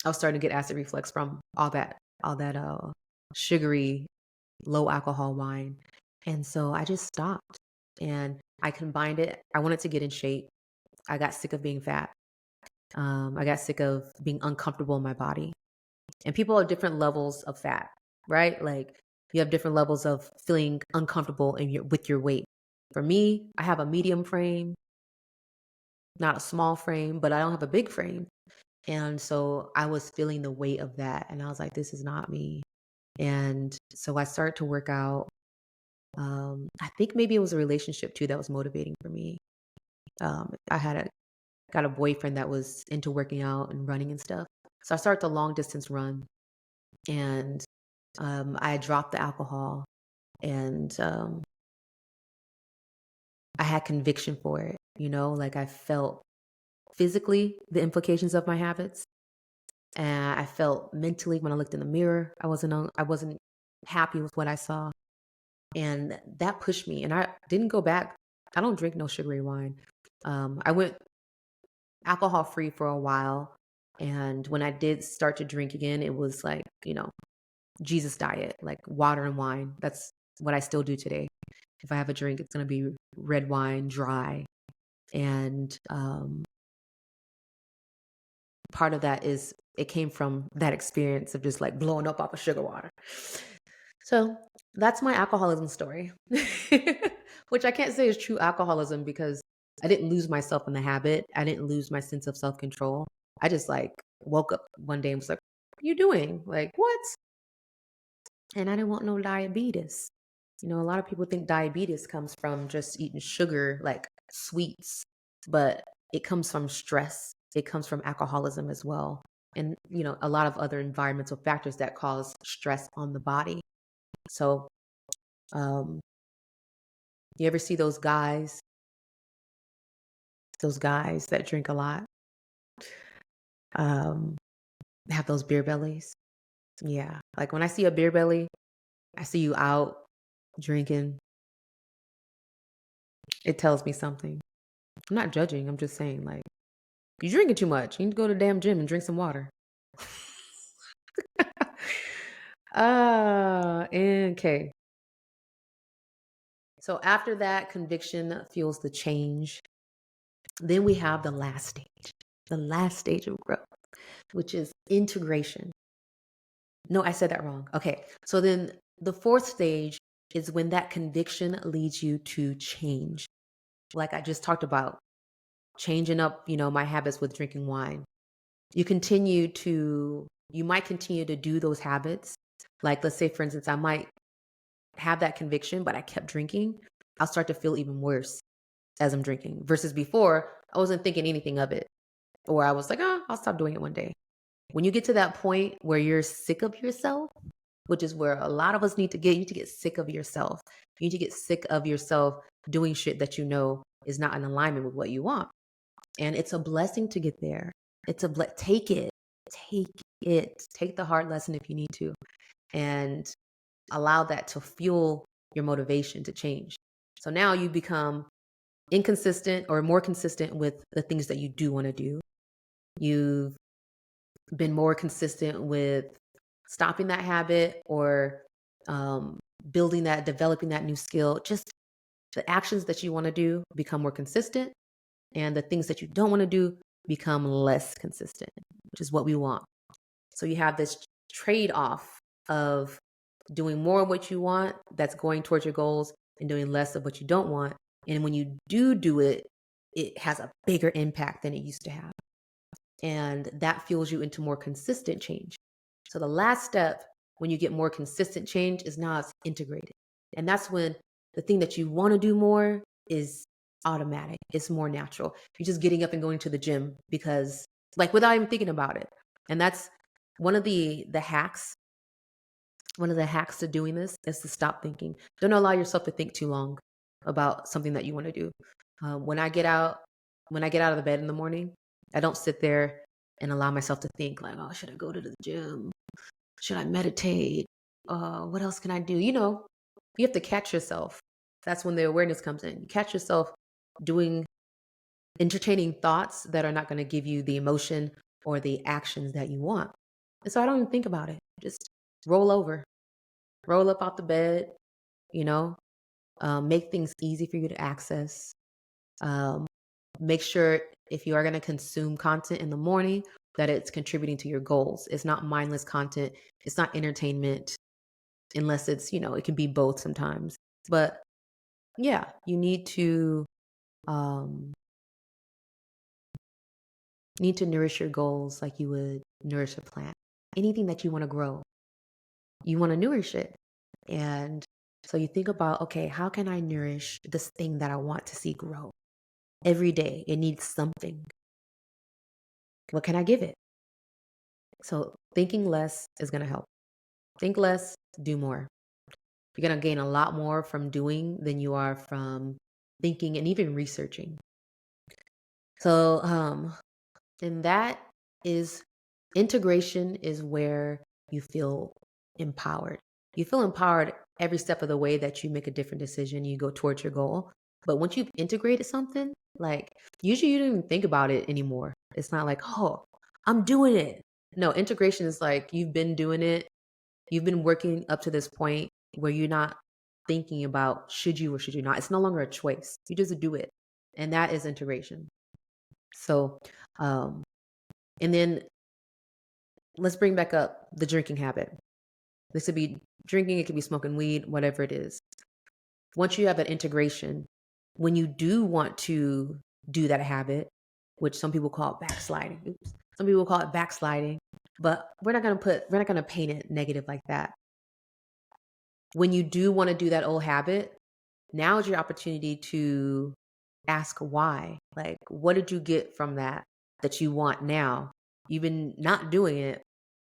I was starting to get acid reflux from all that sugary, low alcohol wine. And so I just stopped, and I combined it. I wanted to get in shape. I got sick of being fat. I got sick of being uncomfortable in my body. And people have different levels of fat, right? Like, you have different levels of feeling uncomfortable with your weight. For me, I have a medium frame, not a small frame, but I don't have a big frame. And so I was feeling the weight of that. And I was like, this is not me. And so I started to work out. I think maybe it was a relationship too that was motivating for me. I got a boyfriend that was into working out and running and stuff. So I started the long distance run, and I dropped the alcohol, and I had conviction for it. Like, I felt physically the implications of my habits, and I felt mentally when I looked in the mirror. I wasn't happy with what I saw, and that pushed me. And I didn't go back. I don't drink no sugary wine. I went alcohol free for a while, and when I did start to drink again, it was like, Jesus diet, like water and wine. That's what I still do today. If I have a drink, it's going to be red wine, dry. And part of that is it came from that experience of just like blowing up off of sugar water. So that's my alcoholism story, which I can't say is true alcoholism because I didn't lose myself in the habit. I didn't lose my sense of self control. I just like woke up one day and was like, what are you doing? Like, what? And I didn't want no diabetes. A lot of people think diabetes comes from just eating sugar, like sweets, but it comes from stress. It comes from alcoholism as well. And, a lot of other environmental factors that cause stress on the body. So, you ever see those guys that drink a lot, um, have those beer bellies? Yeah. Like when I see a beer belly, I see you out drinking. It tells me something. I'm not judging. I'm just saying, like, you're drinking too much. You need to go to the damn gym and drink some water. And okay. So after that, conviction fuels the change. Then we have the last stage of growth, which is integration. No, I said that wrong. Okay. So then the fourth stage is when that conviction leads you to change. Like I just talked about, changing up, my habits with drinking wine. You might continue to do those habits. Like, let's say, for instance, I might have that conviction, but I kept drinking. I'll start to feel even worse as I'm drinking versus before I wasn't thinking anything of it. Or I was like, I'll stop doing it one day. When you get to that point where you're sick of yourself, which is where a lot of us need to get, you need to get sick of yourself. You need to get sick of yourself doing shit that is not in alignment with what you want. And it's a blessing to get there. Take it. Take the hard lesson if you need to, and allow that to fuel your motivation to change. So now you become inconsistent or more consistent with the things that you do want to do. You've been more consistent with stopping that habit or developing that new skill. Just the actions that you want to do become more consistent, and the things that you don't want to do become less consistent, which is what we want. So you have this trade-off of doing more of what you want that's going towards your goals and doing less of what you don't want. And when you do it, it has a bigger impact than it used to have. And that fuels you into more consistent change. So the last step when you get more consistent change is now it's integrated. And that's when the thing that you want to do more is automatic. It's more natural. You're just getting up and going to the gym because, like, without even thinking about it. And that's one of the hacks. One of the hacks to doing this is to stop thinking. Don't allow yourself to think too long about something that you want to do. When I get out of the bed in the morning, I don't sit there and allow myself to think like, oh, should I go to the gym? Should I meditate? What else can I do? You have to catch yourself. That's when the awareness comes in. You catch yourself entertaining thoughts that are not going to give you the emotion or the actions that you want. And so I don't even think about it. Just roll up off the bed, make things easy for you to access. Make sure if you are going to consume content in the morning, that it's contributing to your goals. It's not mindless content. It's not entertainment, unless it's, it can be both sometimes. But yeah, you need to nourish your goals like you would nourish a plant. Anything that you want to grow, you want to nourish it. And so you think about, okay, how can I nourish this thing that I want to see grow? Every day, it needs something. What can I give it? So thinking less is going to help. Think less, do more. You're going to gain a lot more from doing than you are from thinking and even researching. So, and that is integration is where you feel empowered. You feel empowered every step of the way that you make a different decision, you go towards your goal. But once you've integrated something, like usually you don't even think about it anymore. It's not like, oh, I'm doing it. No, integration is like you've been doing it. You've been working up to this point where you're not thinking about should you or should you not. It's no longer a choice. You just do it. And that is integration. So, um, and then let's bring back up the drinking habit. This could be drinking, it could be smoking weed, whatever it is. Once you have that integration, when you do want to do that habit, which some people call it backsliding. Oops. Some people call it backsliding, but we're not gonna paint it negative like that. When you do want to do that old habit, now is your opportunity to ask why. Like, what did you get from that you want now? You've been not doing it,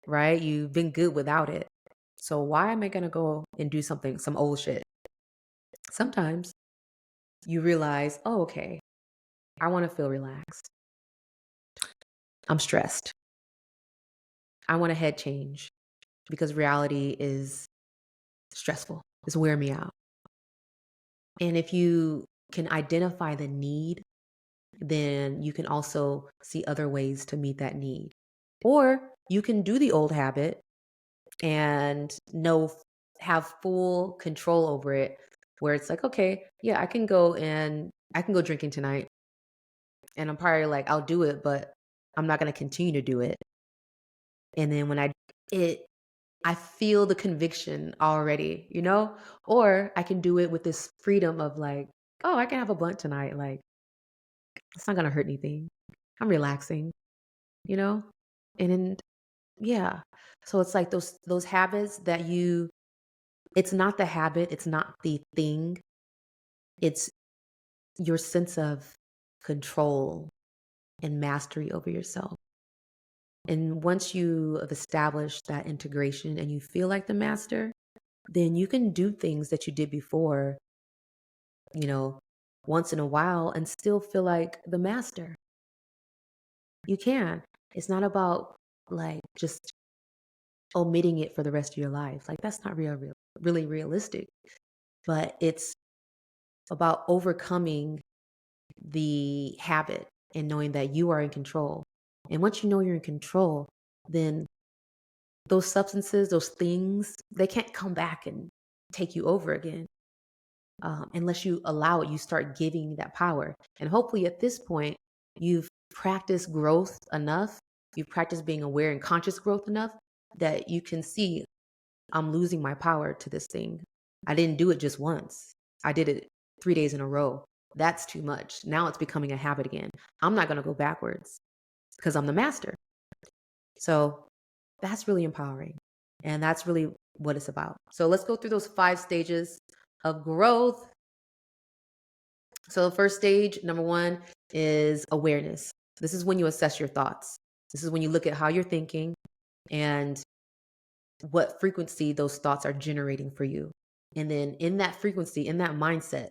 right? You've been good without it. So why am I gonna go and do some old shit? Sometimes you realize, oh, okay, I want to feel relaxed. I'm stressed. I want a head change because reality is stressful. It's wearing me out. And if you can identify the need, then you can also see other ways to meet that need. Or you can do the old habit and have full control over it, where it's like, okay, yeah, I can go drinking tonight. And I'm probably like, I'll do it, but I'm not going to continue to do it. And then when I feel the conviction already, or I can do it with this freedom of like, oh, I can have a blunt tonight. Like, it's not going to hurt anything. I'm relaxing, you know? And then, yeah. So it's like those habits it's not the habit, it's not the thing. It's your sense of control and mastery over yourself. And once you have established that integration and you feel like the master, then you can do things that you did before, you know, once in a while and still feel like the master. You can. It's not about like just omitting it for the rest of your life. Like that's not really realistic. But it's about overcoming the habit and knowing that you are in control. And once you know you're in control, then those substances, those things, they can't come back and take you over again. Unless you allow it, you start giving that power. And hopefully at this point, you've practiced growth enough, you've practiced being aware and conscious growth enough that you can see I'm losing my power to this thing. I didn't do it just once. I did it 3 days in a row. That's too much. Now it's becoming a habit again. I'm not going to go backwards because I'm the master. So that's really empowering. And that's really what it's about. So let's go through those 5 stages of growth. So the first stage, number 1, is awareness. This is when you assess your thoughts. This is when you look at how you're thinking and what frequency those thoughts are generating for you. And then in that frequency, in that mindset,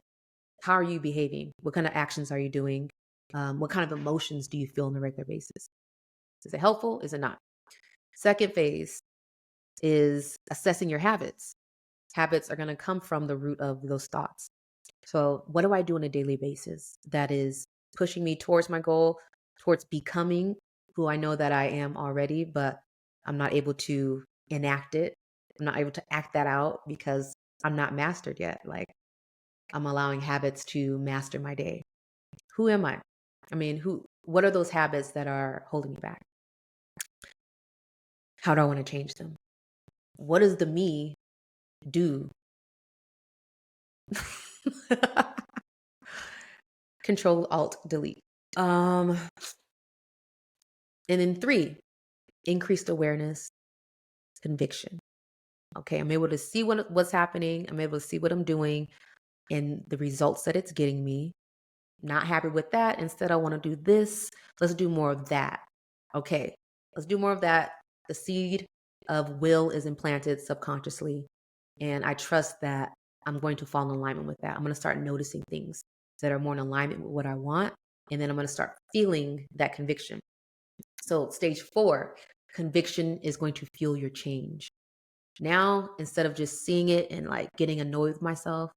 how are you behaving? What kind of actions are you doing? What kind of emotions do you feel on a regular basis? Is it helpful? Is it not? Second phase is assessing your habits. Habits are going to come from the root of those thoughts. So what do I do on a daily basis that is pushing me towards my goal, towards becoming who I know that I am already, but I'm not able to enact it. I'm not able to act that out because I'm not mastered yet. Like I'm allowing habits to master my day. Who am I? I mean, what are those habits that are holding me back? How do I want to change them? What does the me do? Control, Alt, Delete. And then 3, increased awareness, conviction. Okay, I'm able to see what's happening. I'm able to see what I'm doing and the results that it's getting me. Not happy with that. Instead, I want to do this. Let's do more of that. Okay, let's do more of that. The seed of will is implanted subconsciously. And I trust that I'm going to fall in alignment with that. I'm going to start noticing things that are more in alignment with what I want. And then I'm going to start feeling that conviction. So stage 4, conviction is going to fuel your change. Now, instead of just seeing it and like getting annoyed with myself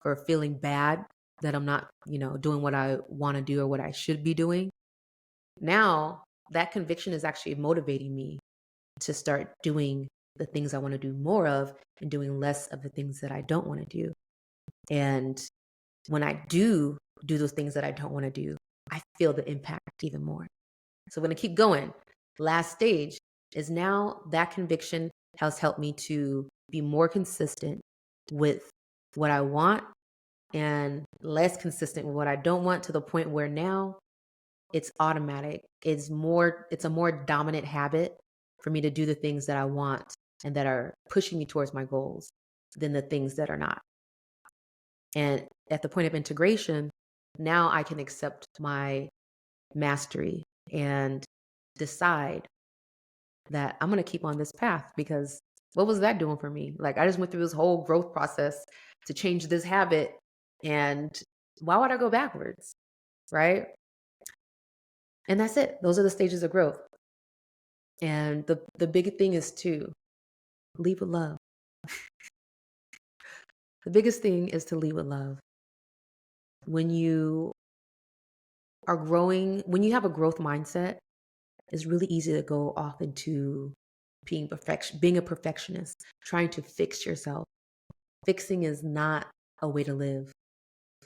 or feeling bad that I'm not, doing what I want to do or what I should be doing, now that conviction is actually motivating me to start doing the things I want to do more of and doing less of the things that I don't want to do. And when I do those things that I don't want to do, I feel the impact even more. So I'm going to keep going. Last stage is now that conviction has helped me to be more consistent with what I want and less consistent with what I don't want, to the point where now it's automatic. It's a more dominant habit for me to do the things that I want and that are pushing me towards my goals than the things that are not. And at the point of integration, now I can accept my mastery and decide that I'm going to keep on this path, because what was that doing for me? Like, I just went through this whole growth process to change this habit. And why would I go backwards? Right. And that's it. Those are the stages of growth. And the big thing is to lead with love. The biggest thing is to lead with love. When you are growing, when you have a growth mindset, it's really easy to go off into being a perfectionist, trying to fix yourself. Fixing is not a way to live.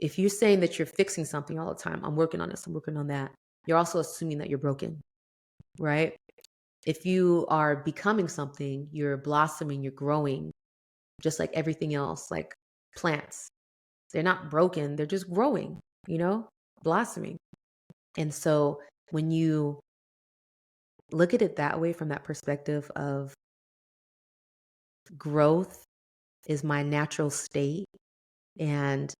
If you're saying that you're fixing something all the time, I'm working on this, I'm working on that, you're also assuming that you're broken, right? If you are becoming something, you're blossoming, you're growing, just like everything else, like plants. They're not broken, they're just growing, blossoming. And so when you look at it that way, from that perspective of growth is my natural state, and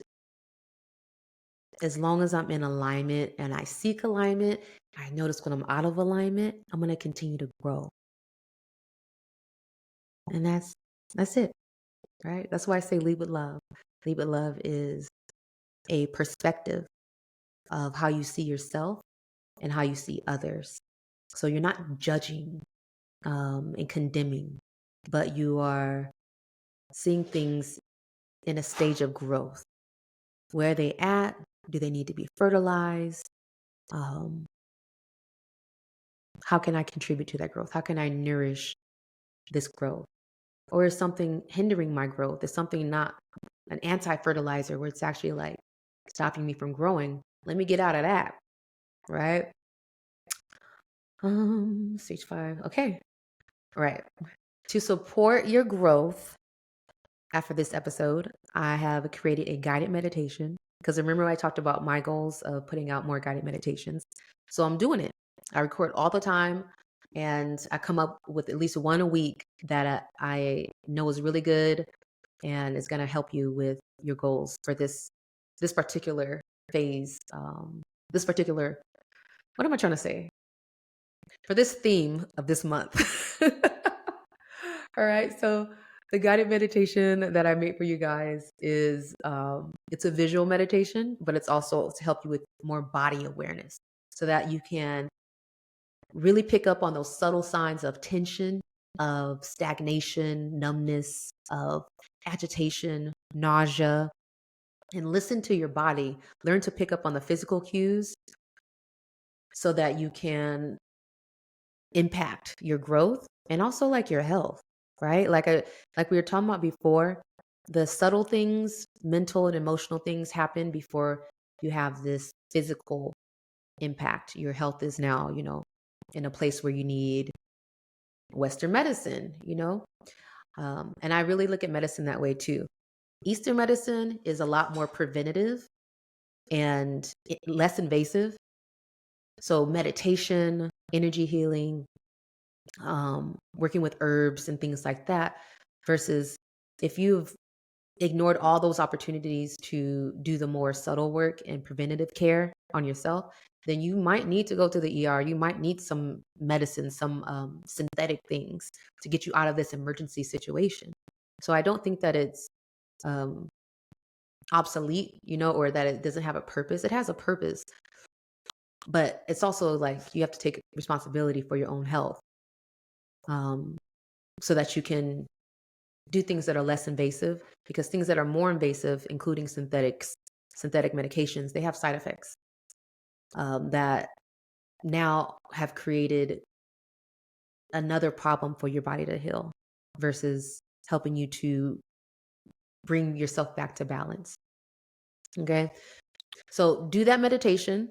as long as I'm in alignment and I seek alignment, I notice when I'm out of alignment, I'm going to continue to grow. And that's it, right? That's why I say lead with love. Lead with love is a perspective of how you see yourself and how you see others. So you're not judging and condemning, but you are seeing things in a stage of growth. Where are they at? Do they need to be fertilized? How can I contribute to that growth? How can I nourish this growth? Or is something hindering my growth? Is something not an anti-fertilizer where it's actually like stopping me from growing? Let me get out of that, right? Stage 5. Okay. All right. To support your growth after this episode, I have created a guided meditation, because remember I talked about my goals of putting out more guided meditations. So I'm doing it. I record all the time, and I come up with at least one a week that I know is really good and is going to help you with your goals for this particular phase. This particular, what am I trying to say? For this theme of this month. All right. So the guided meditation that I made for you guys is it's a visual meditation, but it's also to help you with more body awareness, so that you can really pick up on those subtle signs of tension, of stagnation, numbness, of agitation, nausea, and listen to your body. Learn to pick up on the physical cues so that you can impact your growth and also like your health, right? Like we were talking about before, the subtle things, mental and emotional things happen before you have this physical impact. Your health is now, in a place where you need Western medicine, and I really look at medicine that way too. Eastern medicine is a lot more preventative and less invasive. So meditation, energy healing, working with herbs and things like that, versus if you've ignored all those opportunities to do the more subtle work and preventative care on yourself, then you might need to go to the ER. You might need some medicine, some synthetic things to get you out of this emergency situation. So I don't think that it's obsolete, or that it doesn't have a purpose. It has a purpose, but it's also like you have to take responsibility for your own health, so that you can do things that are less invasive, because things that are more invasive, including synthetic medications, they have side effects that now have created another problem for your body to heal, versus helping you to bring yourself back to balance. Okay. So do that meditation.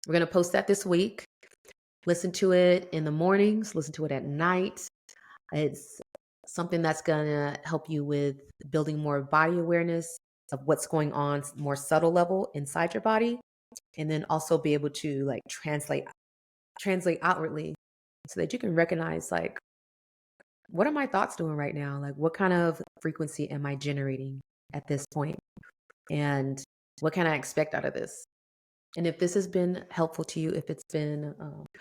We're going to post that this week. Listen to it in the mornings, listen to it at night. It's something that's going to help you with building more body awareness of what's going on, more subtle level inside your body, and then also be able to like translate outwardly so that you can recognize like, what are my thoughts doing right now? Like, what kind of frequency am I generating at this point? And what can I expect out of this? And if this has been helpful to you, if it's been,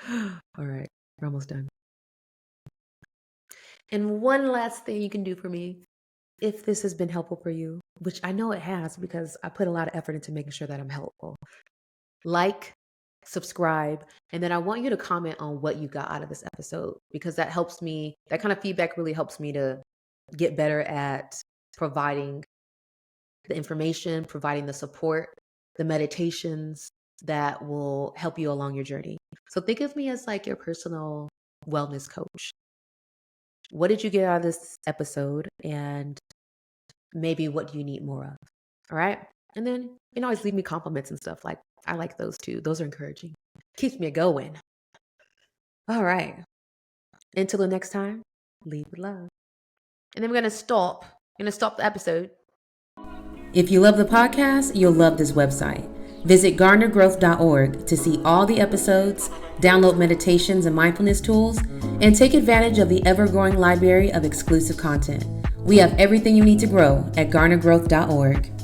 all right, we're almost done. And one last thing you can do for me, if this has been helpful for you, which I know it has because I put a lot of effort into making sure that I'm helpful. Like, subscribe, and then I want you to comment on what you got out of this episode, because that helps me, that kind of feedback really helps me to get better at providing the information, providing the support, the meditations that will help you along your journey. So think of me as like your personal wellness coach. What did you get out of this episode? And maybe what do you need more of? All right. And then you can always leave me compliments and stuff. Like, I like those too. Those are encouraging. Keeps me going. All right. Until the next time, lead with love. And then we're going to stop. I'm going to stop the episode. If you love the podcast, you'll love this website. Visit garnergrowth.org to see all the episodes, download meditations and mindfulness tools, and take advantage of the ever-growing library of exclusive content. We have everything you need to grow at garnergrowth.org.